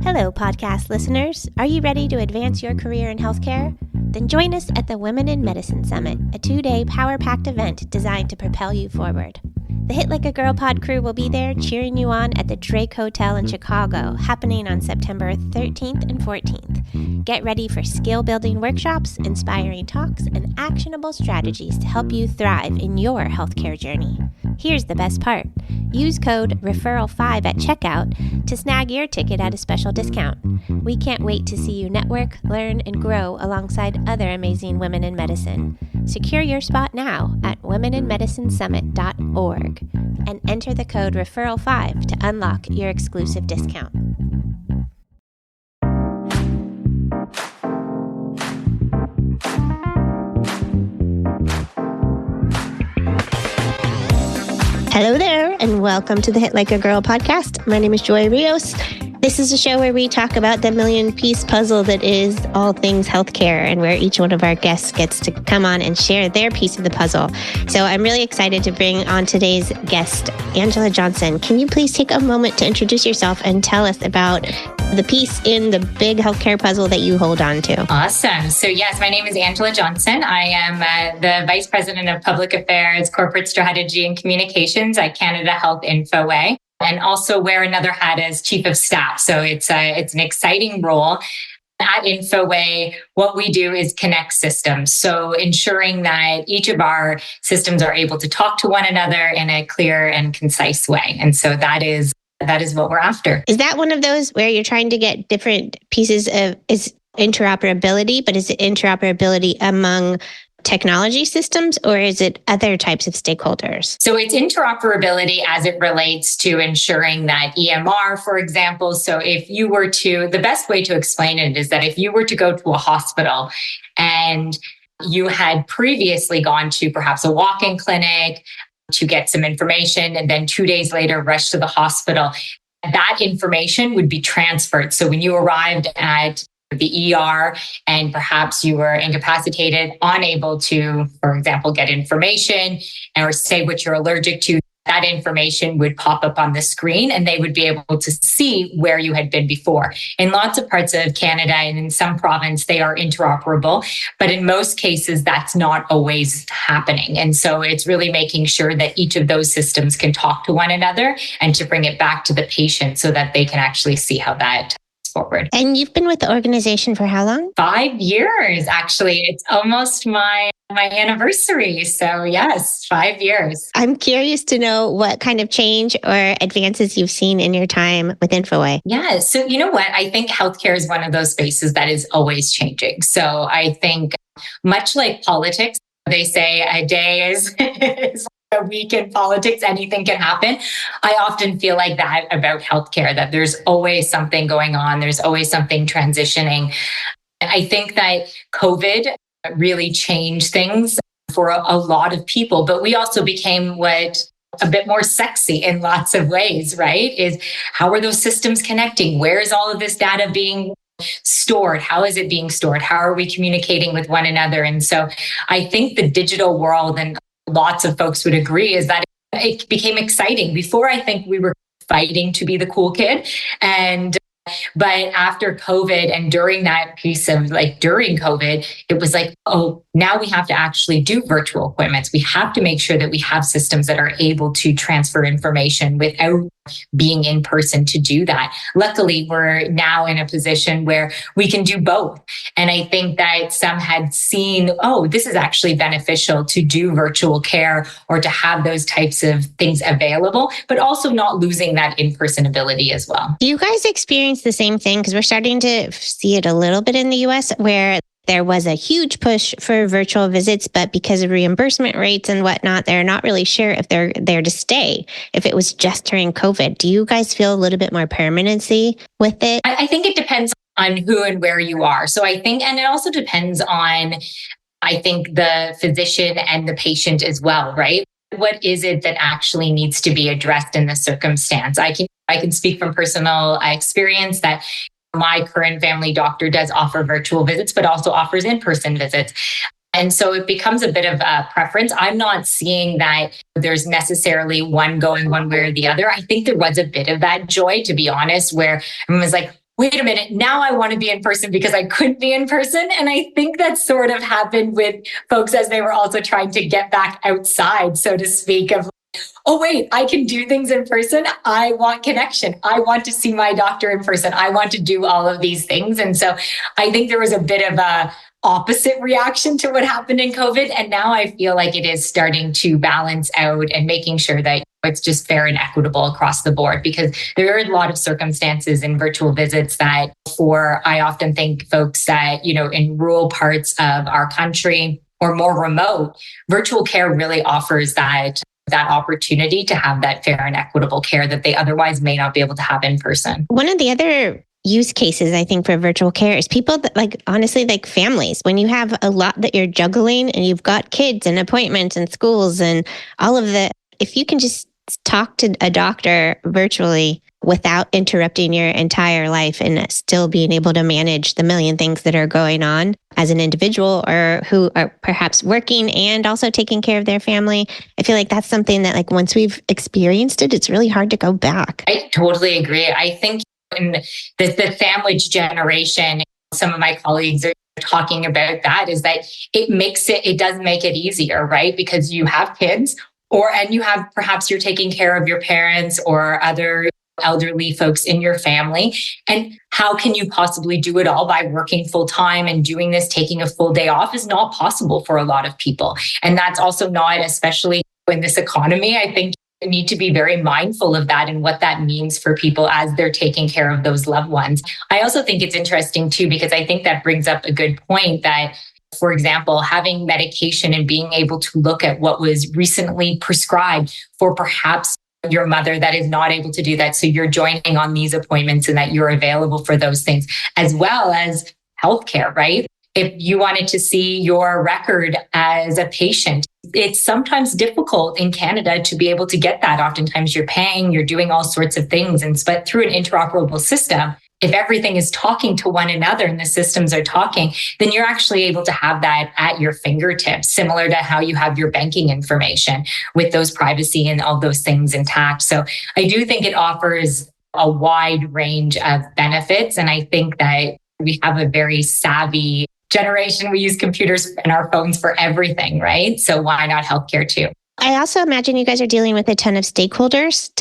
Hello, podcast listeners. Are you ready to advance your career in healthcare? Then join us at the Women in Medicine Summit, a 2-day power-packed event designed to propel you forward. The Hit Like a Girl pod crew will be there cheering you on at the Drake Hotel in Chicago, happening on September 13th and 14th. Get ready for skill-building workshops, inspiring talks, and actionable strategies to help you thrive in your healthcare journey. Here's the best part. Use code REFERRAL5 at checkout to snag your ticket at a special discount. We can't wait to see you network, learn, and grow alongside other amazing women in medicine. Secure your spot now at womeninmedicinesummit.org and enter the code REFERRAL5 to unlock your exclusive discount. Hello there, and welcome to the Hit Like a Girl podcast. My name is Joy Rios. This is a show where we talk about the million-piece puzzle that is all things healthcare, and where each one of our guests gets to come on and share their piece of the puzzle. So I'm really excited to bring on today's guest, Angela Jonsson. Can you please take a moment to introduce yourself and tell us about the piece in the big healthcare puzzle that you hold on to? Awesome. So yes, my name is Angela Jonsson. I am the Vice President of Public Affairs, Corporate Strategy and Communications at Canada Health Infoway, and also wear another hat as Chief of Staff. So it's an exciting role. At Infoway, what we do is connect systems. So ensuring that each of our systems are able to talk to one another in a clear and concise way. And so that is what we're after. Is that one of those where you're trying to get different pieces of is interoperability, but is it interoperability among technology systems, or is it other types of stakeholders? So it's interoperability as it relates to ensuring that EMR, for example. So if you were to, the best way to explain it is that if you were to go to a hospital and you had previously gone to perhaps a walk-in clinic to get some information, and then 2 days later rushed to the hospital, that information would be transferred. So when you arrived at the ER and perhaps you were incapacitated, unable to, for example, get information or say what you're allergic to, that information would pop up on the screen and they would be able to see where you had been before. In lots of parts of Canada and in some province, they are interoperable, but in most cases, that's not always happening. And so it's really making sure that each of those systems can talk to one another and to bring it back to the patient so that they can actually see how that forward. And you've been with the organization for how long? 5 years, actually. It's almost my anniversary. So yes, 5 years. I'm curious to know what kind of change or advances you've seen in your time with Infoway. Yeah. So you know what? I think healthcare is one of those spaces that is always changing. So I think much like politics, they say a day is a week in politics, anything can happen. I often feel like that about healthcare, that there's always something going on. There's always something transitioning. I think that COVID really changed things for a lot of people, but we also became a bit more sexy in lots of ways, right? Is how are those systems connecting? Where is all of this data being stored? How is it being stored? How are we communicating with one another? And so I think the digital world, and lots of folks would agree, is that it became exciting. Before, I think we were fighting to be the cool kid. But after COVID and during that piece of during COVID, it was like, oh, now we have to actually do virtual appointments. We have to make sure that we have systems that are able to transfer information without being in person to do that. Luckily, we're now in a position where we can do both. And I think that some had seen, oh, this is actually beneficial to do virtual care or to have those types of things available, but also not losing that in-person ability as well. Do you guys experience the same thing? Because we're starting to see it a little bit in the US, where there was a huge push for virtual visits, but because of reimbursement rates and whatnot, they're not really sure if they're there to stay, if it was just during COVID. Do you guys feel a little bit more permanency with it? I think it depends on who and where you are. So I think, and it also depends on, I think, the physician and the patient as well, right? What is it that actually needs to be addressed in the circumstance? I can speak from personal experience that my current family doctor does offer virtual visits, but also offers in-person visits. And so it becomes a bit of a preference. I'm not seeing that there's necessarily one going one way or the other. I think there was a bit of that, Joy, to be honest, where everyone was like, wait a minute, now I want to be in person because I couldn't be in person. And I think that sort of happened with folks as they were also trying to get back outside, so to speak, of, oh, wait, I can do things in person. I want connection. I want to see my doctor in person. I want to do all of these things. And so I think there was a bit of a opposite reaction to what happened in COVID. And now I feel like it is starting to balance out and making sure that it's just fair and equitable across the board, because there are a lot of circumstances in virtual visits that I often think folks that, in rural parts of our country or more remote, virtual care really offers that opportunity to have that fair and equitable care that they otherwise may not be able to have in person. One of the other use cases, I think, for virtual care is people that honestly, families, when you have a lot that you're juggling and you've got kids and appointments and schools and all of if you can just talk to a doctor virtually without interrupting your entire life and still being able to manage the million things that are going on as an individual or who are perhaps working and also taking care of their family. I feel like that's something that once we've experienced it, it's really hard to go back. I totally agree. I think in the sandwich generation, some of my colleagues are talking about that, is that it does make it easier, right? Because you have kids and you have, perhaps you're taking care of your parents or other elderly folks in your family. And how can you possibly do it all by working full time and doing this, taking a full day off is not possible for a lot of people. And that's also not, especially in this economy, I think you need to be very mindful of that and what that means for people as they're taking care of those loved ones. I also think it's interesting too, because I think that brings up a good point that, for example, having medication and being able to look at what was recently prescribed for perhaps your mother that is not able to do that. So you're joining on these appointments and that you're available for those things, as well as healthcare, right? If you wanted to see your record as a patient, it's sometimes difficult in Canada to be able to get that. Oftentimes you're paying, you're doing all sorts of things. But through an interoperable system, if everything is talking to one another and the systems are talking, then you're actually able to have that at your fingertips, similar to how you have your banking information with those privacy and all those things intact. So I do think it offers a wide range of benefits. And I think that we have a very savvy generation. We use computers and our phones for everything, right? So why not healthcare too? I also imagine you guys are dealing with a ton of stakeholders.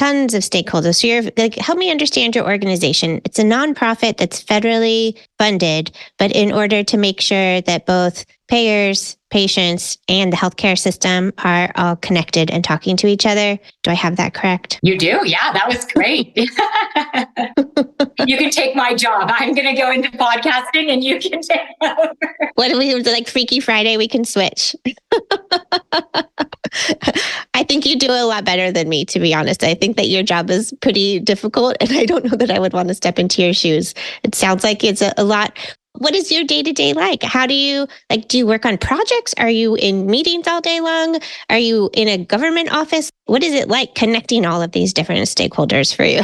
So you're help me understand your organization. It's a nonprofit that's federally funded, but in order to make sure that both payers, patients, and the healthcare system are all connected and talking to each other. Do I have that correct? You do? Yeah, that was great. You can take my job. I'm going to go into podcasting and you can take over. What do we Freaky Friday? We can switch. I think you do a lot better than me, to be honest. I think that your job is pretty difficult, and I don't know that I would want to step into your shoes. It sounds like it's a lot. What is your day-to-day like? How do you work on projects? Are you in meetings all day long? Are you in a government office? What is it like connecting all of these different stakeholders for you?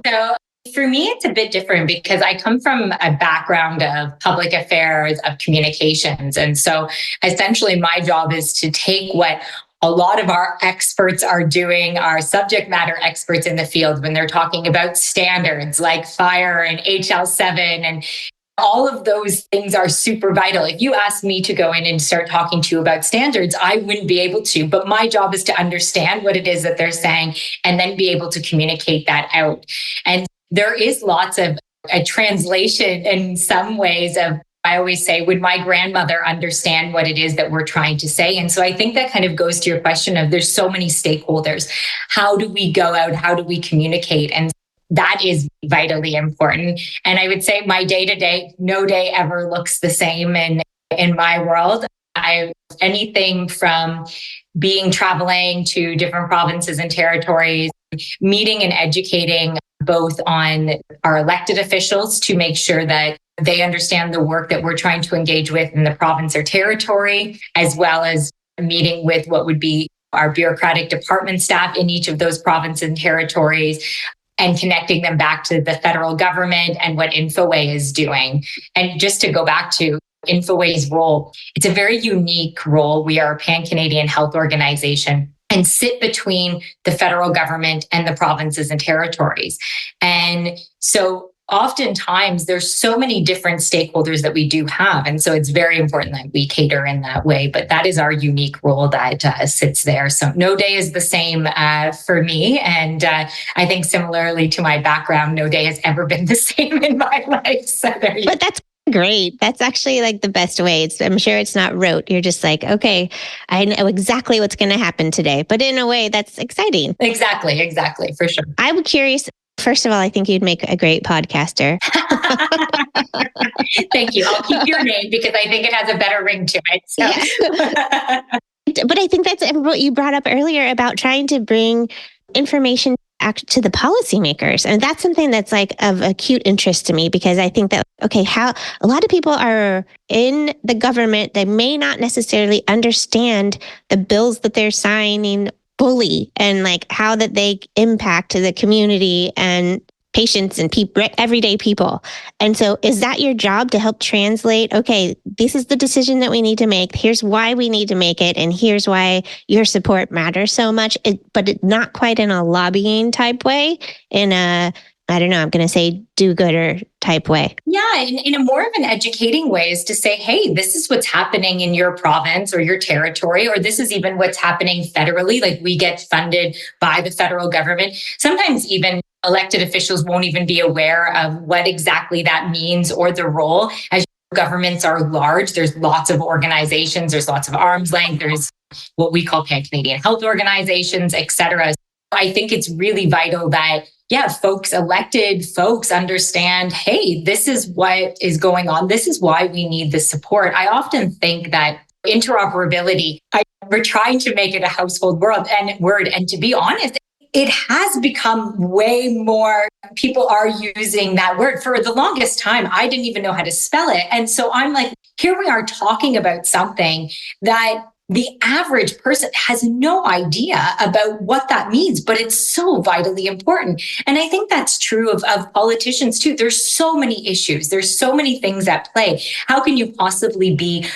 So for me, it's a bit different because I come from a background of public affairs, of communications. And so essentially my job is to take what a lot of our experts are doing, our subject matter experts in the field, when they're talking about standards like fire and HL7 and all of those things are super vital. If you asked me to go in and start talking to you about standards, I wouldn't be able to. But my job is to understand what it is that they're saying and then be able to communicate that out. And there is lots of a translation in some ways of, I always say, would my grandmother understand what it is that we're trying to say? And so I think that kind of goes to your question of there's so many stakeholders. How do we go out? How do we communicate? And that is vitally important. And I would say my day-to-day, no day ever looks the same in my world. Anything from traveling to different provinces and territories, meeting and educating both on our elected officials to make sure that they understand the work that we're trying to engage with in the province or territory, as well as meeting with what would be our bureaucratic department staff in each of those provinces and territories, and connecting them back to the federal government and what Infoway is doing. And just to go back to Infoway's role, it's a very unique role. We are a pan-Canadian health organization and sit between the federal government and the provinces and territories. And so oftentimes there's so many different stakeholders that we do have. And so it's very important that we cater in that way. But that is our unique role that sits there. So no day is the same for me. And I think similarly to my background, no day has ever been the same in my life. So but that's great. That's actually like the best way. I'm sure it's not rote. You're just like, okay, I know exactly what's going to happen today. But in a way, that's exciting. Exactly, for sure. I'm curious. First of all, I think you'd make a great podcaster. Thank you. I'll keep your name because I think it has a better ring to it. So. Yeah. But I think that's what you brought up earlier about trying to bring information to the policymakers. And that's something that's like of acute interest to me, because I think that, okay, how a lot of people are in the government, they may not necessarily understand the bills that they're signing fully, and like how that they impact the community and patients and everyday people. And so is that your job, to help translate, okay, this is the decision that we need to make. Here's why we need to make it. And here's why your support matters so much, but not quite in a lobbying type way, in a, I don't know, I'm going to say do-gooder type way. Yeah, in a more of an educating way, is to say, hey, this is what's happening in your province or your territory, or this is even what's happening federally. Like, we get funded by the federal government. Sometimes even elected officials won't even be aware of what exactly that means or the role. As governments are large, there's lots of organizations, there's lots of arm's length, there's what we call Canadian health organizations, et cetera. I think it's really vital that, elected folks understand, hey, this is what is going on. This is why we need the support. I often think that interoperability, we're trying to make it a household word. And to be honest, it has become way more, people are using that word. For the longest time, I didn't even know how to spell it. And so I'm like, here we are talking about something that the average person has no idea about what that means, but it's so vitally important. And I think that's true of politicians too. There's so many issues. There's so many things at play. How can you possibly be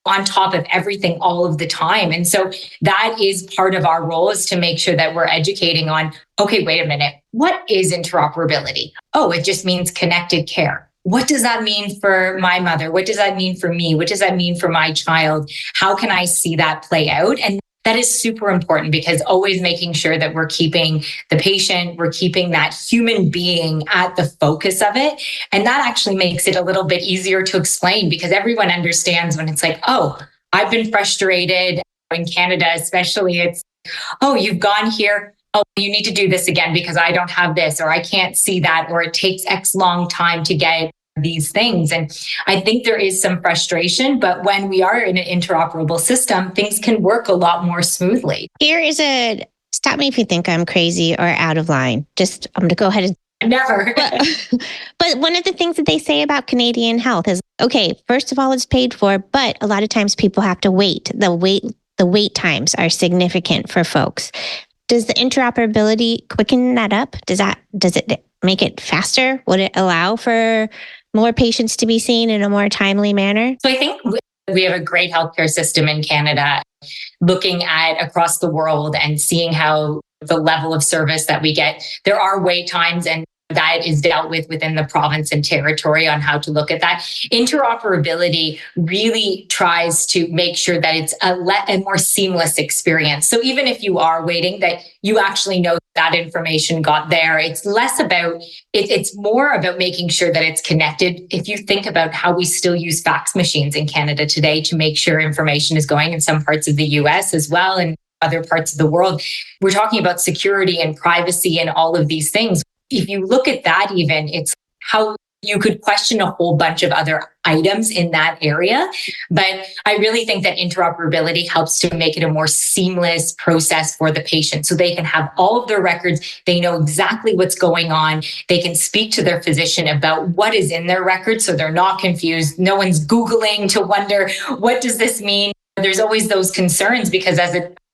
on top of everything all of the time? And so that is part of our role, is to make sure that we're educating on, okay, wait a minute, what is interoperability? Oh, it just means connected care. What does that mean for my mother? What does that mean for me? What does that mean for my child? How can I see that play out? And that is super important, because always making sure that we're keeping the patient, we're keeping that human being at the focus of it. And that actually makes it a little bit easier to explain, because everyone understands when it's like, oh, I've been frustrated. In Canada, especially, it's, oh, you've gone here. Oh, you need to do this again because I don't have this, or I can't see that, or it takes X long time to get these things. And I think there is some frustration, but when we are in an interoperable system, things can work a lot more smoothly. Here is stop me if you think I'm crazy or out of line. Just, I'm going to go ahead and never. But one of the things that they say about Canadian health is, okay, first of all, it's paid for, but a lot of times people have to wait. The wait times are significant for folks. Does the interoperability quicken that up? Does it make it faster? Would it allow for more patients to be seen in a more timely manner? So I think we have a great healthcare system in Canada. Looking at across the world and seeing how the level of service that we get, there are wait times, and that is dealt with within the province and territory on how to look at that. Interoperability really tries to make sure that it's a more seamless experience. So even if you are waiting, that you actually know that information got there. It's less about, it's more about making sure that it's connected. If you think about how we still use fax machines in Canada today to make sure information is going, in some parts of the US as well, and other parts of the world, we're talking about security and privacy and all of these things. If you look at that, even, it's how you could question a whole bunch of other items in that area. But I really think that interoperability helps to make it a more seamless process for the patient, so they can have all of their records. They know exactly what's going on. They can speak to their physician about what is in their records, so they're not confused. No one's Googling to wonder, what does this mean? There's always those concerns, because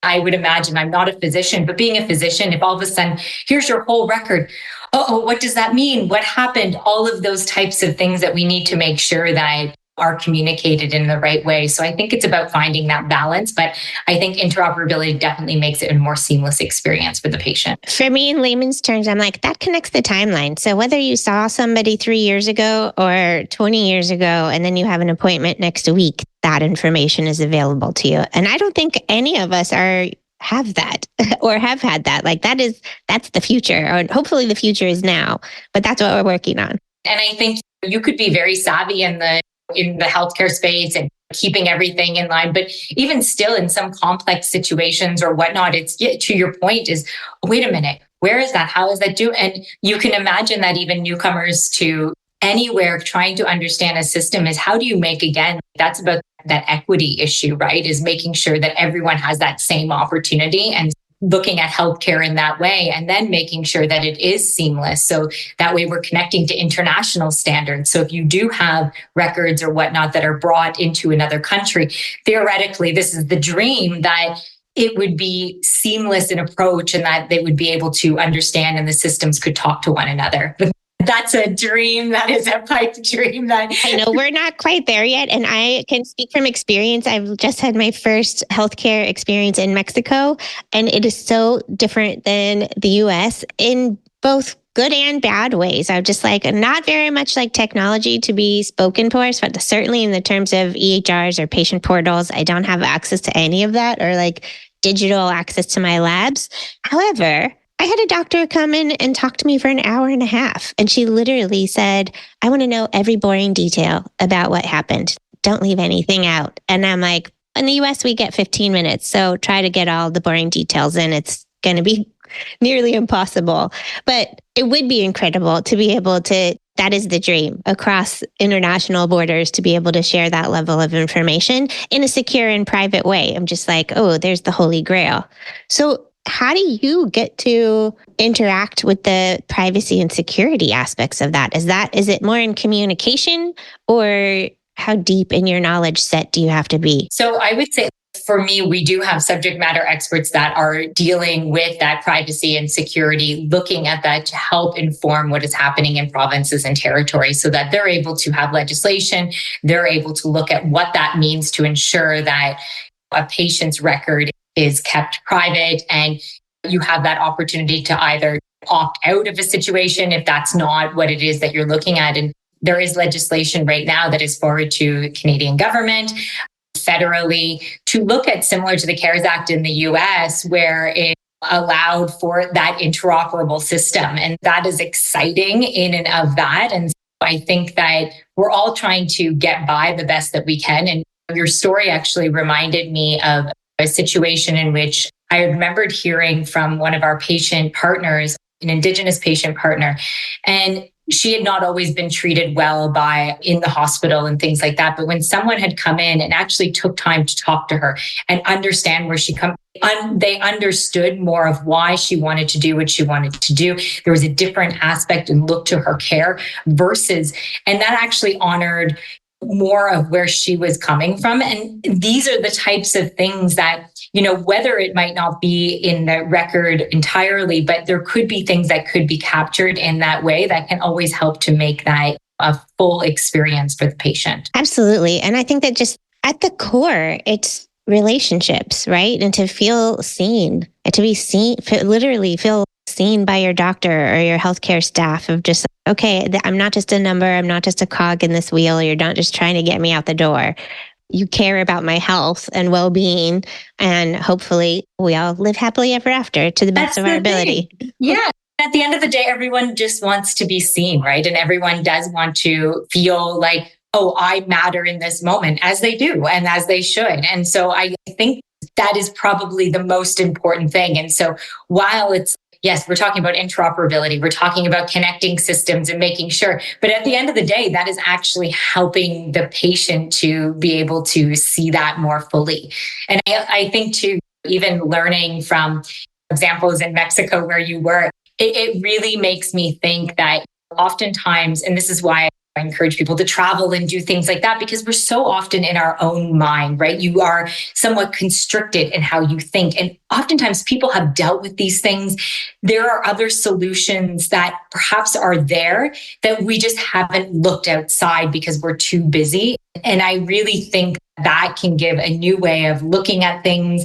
I would imagine, I'm not a physician, but being a physician, if all of a sudden, here's your whole record, what does that mean? What happened? All of those types of things that we need to make sure that are communicated in the right way. So I think it's about finding that balance, but I think interoperability definitely makes it a more seamless experience for the patient. For me, in layman's terms, I'm like, that connects the timeline. So whether you saw somebody 3 years ago or 20 years ago, and then you have an appointment next week, that information is available to you. And I don't think any of us have that or have had that. Like that's the future, or hopefully the future is now, but that's what we're working on. And I think you could be very savvy in the healthcare space and keeping everything in line. But even still, in some complex situations or whatnot, it's, to your point, is wait a minute, where is that? How is that due? And you can imagine that even newcomers to anywhere trying to understand a system is, how do you make, again, that's about that equity issue, right? Is making sure that everyone has that same opportunity and looking at healthcare in that way, and then making sure that it is seamless. So that way we're connecting to international standards. So if you do have records or whatnot that are brought into another country, theoretically, this is the dream, that it would be seamless in approach and that they would be able to understand and the systems could talk to one another. That's a dream. That is a pipe dream. That I know we're not quite there yet. And I can speak from experience. I've just had my first healthcare experience in Mexico, and it is so different than the US in both good and bad ways. I'm just like, not very much like technology to be spoken for, but certainly in the terms of EHRs or patient portals, I don't have access to any of that, or like digital access to my labs. However, I had a doctor come in and talk to me for an hour and a half. And she literally said, I want to know every boring detail about what happened. Don't leave anything out. And I'm like, in the US, we get 15 minutes. So try to get all the boring details in. It's going to be nearly impossible. But it would be incredible to be able to, that is the dream, across international borders, to be able to share that level of information in a secure and private way. I'm just like, oh, there's the holy grail. So how do you get to interact with the privacy and security aspects of that? Is it more in communication, or how deep in your knowledge set do you have to be? So I would say, for me, we do have subject matter experts that are dealing with that privacy and security, looking at that to help inform what is happening in provinces and territories, so that they're able to have legislation, they're able to look at what that means to ensure that a patient's record is kept private, and you have that opportunity to either opt out of a situation if that's not what it is that you're looking at. And there is legislation right now that is forward to the Canadian government federally to look at, similar to the CARES Act in the US, where it allowed for that interoperable system. And that is exciting in and of that. And I think that we're all trying to get by the best that we can. And your story actually reminded me of a situation in which I remembered hearing from one of our patient partners, an Indigenous patient partner, and she had not always been treated well in the hospital and things like that. But when someone had come in and actually took time to talk to her and understand where she comes, they understood more of why she wanted to do what she wanted to do. There was a different aspect and look to her care and that actually honored more of where she was coming from. And these are the types of things that, whether it might not be in the record entirely, but there could be things that could be captured in that way that can always help to make that a full experience for the patient. Absolutely. And I think that just at the core, it's relationships, right? And to feel seen, and to be seen, literally feel seen by your doctor or your healthcare staff, of just, okay, I'm not just a number, I'm not just a cog in this wheel, you're not just trying to get me out the door. You care about my health and well-being, and hopefully we all live happily ever after to the best of our ability. Yeah. At the end of the day, everyone just wants to be seen, right? And everyone does want to feel like, oh, I matter in this moment, as they do and as they should. And so I think that is probably the most important thing. And so while yes, we're talking about interoperability, we're talking about connecting systems and making sure, but at the end of the day, that is actually helping the patient to be able to see that more fully. And I think too, even learning from examples in Mexico where you were, it really makes me think that oftentimes, and this is why I encourage people to travel and do things like that because we're so often in our own mind, right? You are somewhat constricted in how you think. And oftentimes people have dealt with these things. There are other solutions that perhaps are there that we just haven't looked outside because we're too busy. And I really think that can give a new way of looking at things,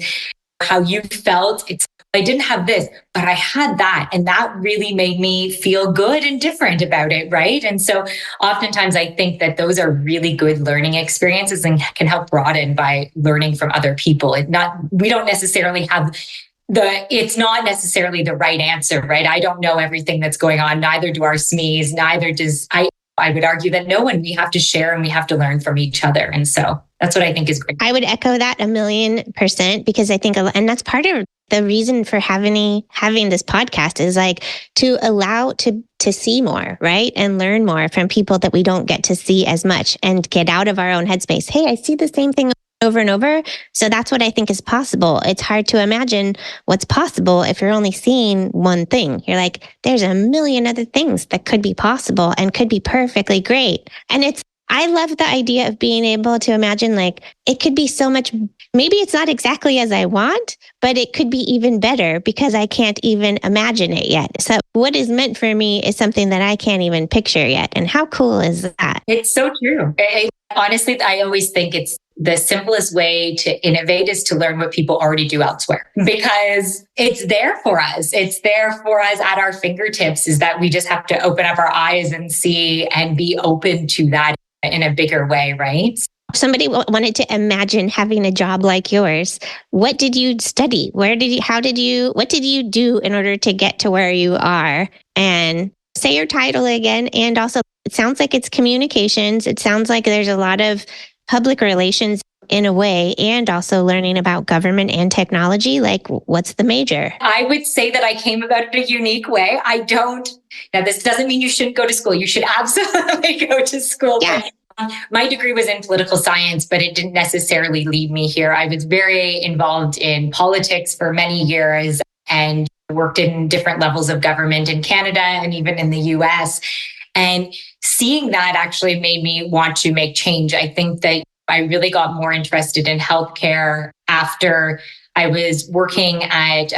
how you felt. I didn't have this, but I had that. And that really made me feel good and different about it, right? And so oftentimes I think that those are really good learning experiences and can help broaden by learning from other people. We don't necessarily have it's not necessarily the right answer, right? I don't know everything that's going on. Neither do our SMEs, neither does I would argue that no one, we have to share and we have to learn from each other. And so that's what I think is great. I would echo that 1,000,000% because I think, and that's part of the reason for having this podcast is like to allow to see more, right? And learn more from people that we don't get to see as much and get out of our own headspace. Hey, I see the same thing over and over. So that's what I think is possible. It's hard to imagine what's possible if you're only seeing one thing. You're like, there's 1,000,000 other things that could be possible and could be perfectly great. And I love the idea of being able to imagine like it could be so much, maybe it's not exactly as I want, but it could be even better because I can't even imagine it yet. So what is meant for me is something that I can't even picture yet. And how cool is that? It's so true. Honestly, I always think it's the simplest way to innovate is to learn what people already do elsewhere because it's there for us. It's there for us at our fingertips is that we just have to open up our eyes and see and be open to that in a bigger way, right? If somebody wanted to imagine having a job like yours, what did you study? What did you do in order to get to where you are? And say your title again. And also, it sounds like it's communications. It sounds like there's a lot of public relations in a way, and also learning about government and technology. Like, what's the major? I would say that I came about it a unique way. Now this doesn't mean you shouldn't go to school. You should absolutely go to school. Yeah. My degree was in political science, but it didn't necessarily lead me here. I was very involved in politics for many years and worked in different levels of government in Canada and even in the US. And seeing that actually made me want to make change. I think that I really got more interested in healthcare after I was working at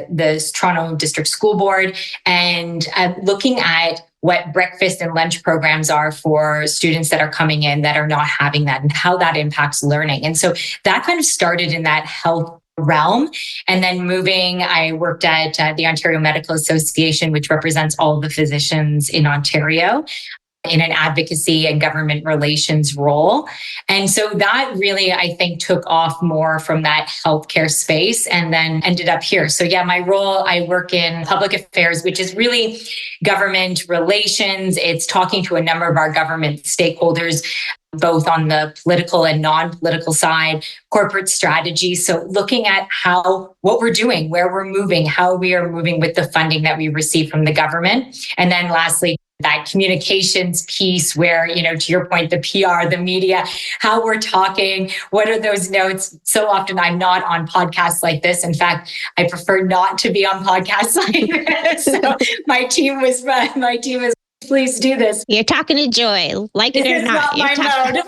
the Toronto District School Board and looking at what breakfast and lunch programs are for students that are coming in that are not having that and how that impacts learning. And so that kind of started in that health realm. And then I worked at the Ontario Medical Association, which represents all the physicians in Ontario, in an advocacy and government relations role. And so that really, I think, took off more from that healthcare space and then ended up here. So yeah, my role, I work in public affairs, which is really government relations. It's talking to a number of our government stakeholders, both on the political and non-political side, corporate strategy. So looking at what we're doing, where we're moving, how we are moving with the funding that we receive from the government. And then lastly, that communications piece where, to your point, the PR, the media, how we're talking, what are those notes? So often I'm not on podcasts like this. In fact, I prefer not to be on podcasts like this. So my team is, please do this. You're talking to Joy, like it or not. This is not my mode.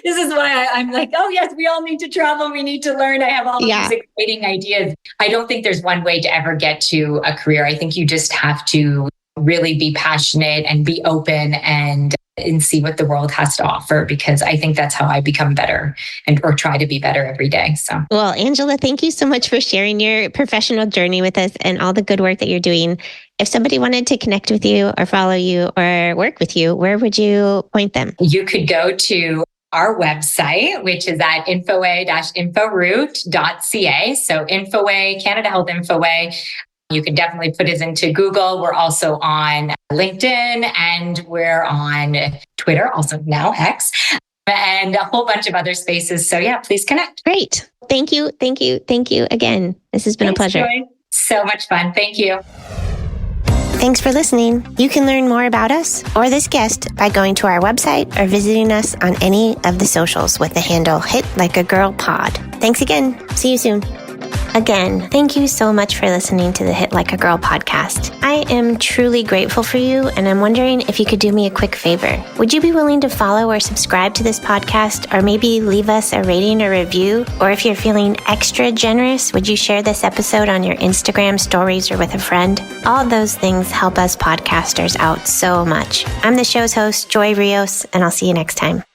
This is why I'm like, oh yes, we all need to travel. We need to learn. I have all these exciting ideas. I don't think there's one way to ever get to a career. I think you just have to really be passionate and be open and see what the world has to offer, because I think that's how I become better or try to be better every day. So, well, Angela, thank you so much for sharing your professional journey with us and all the good work that you're doing. If somebody wanted to connect with you or follow you or work with you, where would you point them? You could go to our website, which is at infoway-inforoute.ca. So Infoway, Canada Health Infoway. You can definitely put us into Google. We're also on LinkedIn and we're on Twitter, also now X, and a whole bunch of other spaces. So yeah, please connect. Great. Thank you. Thank you. Thank you again. This has been a pleasure. Joy. So much fun. Thank you. Thanks for listening. You can learn more about us or this guest by going to our website or visiting us on any of the socials with the handle #HitLikeAGirlPod. Thanks again. See you soon. Again, thank you so much for listening to the Hit Like a Girl podcast. I am truly grateful for you, and I'm wondering if you could do me a quick favor. Would you be willing to follow or subscribe to this podcast, or maybe leave us a rating or review? Or if you're feeling extra generous, would you share this episode on your Instagram stories or with a friend? All those things help us podcasters out so much. I'm the show's host, Joy Rios, and I'll see you next time.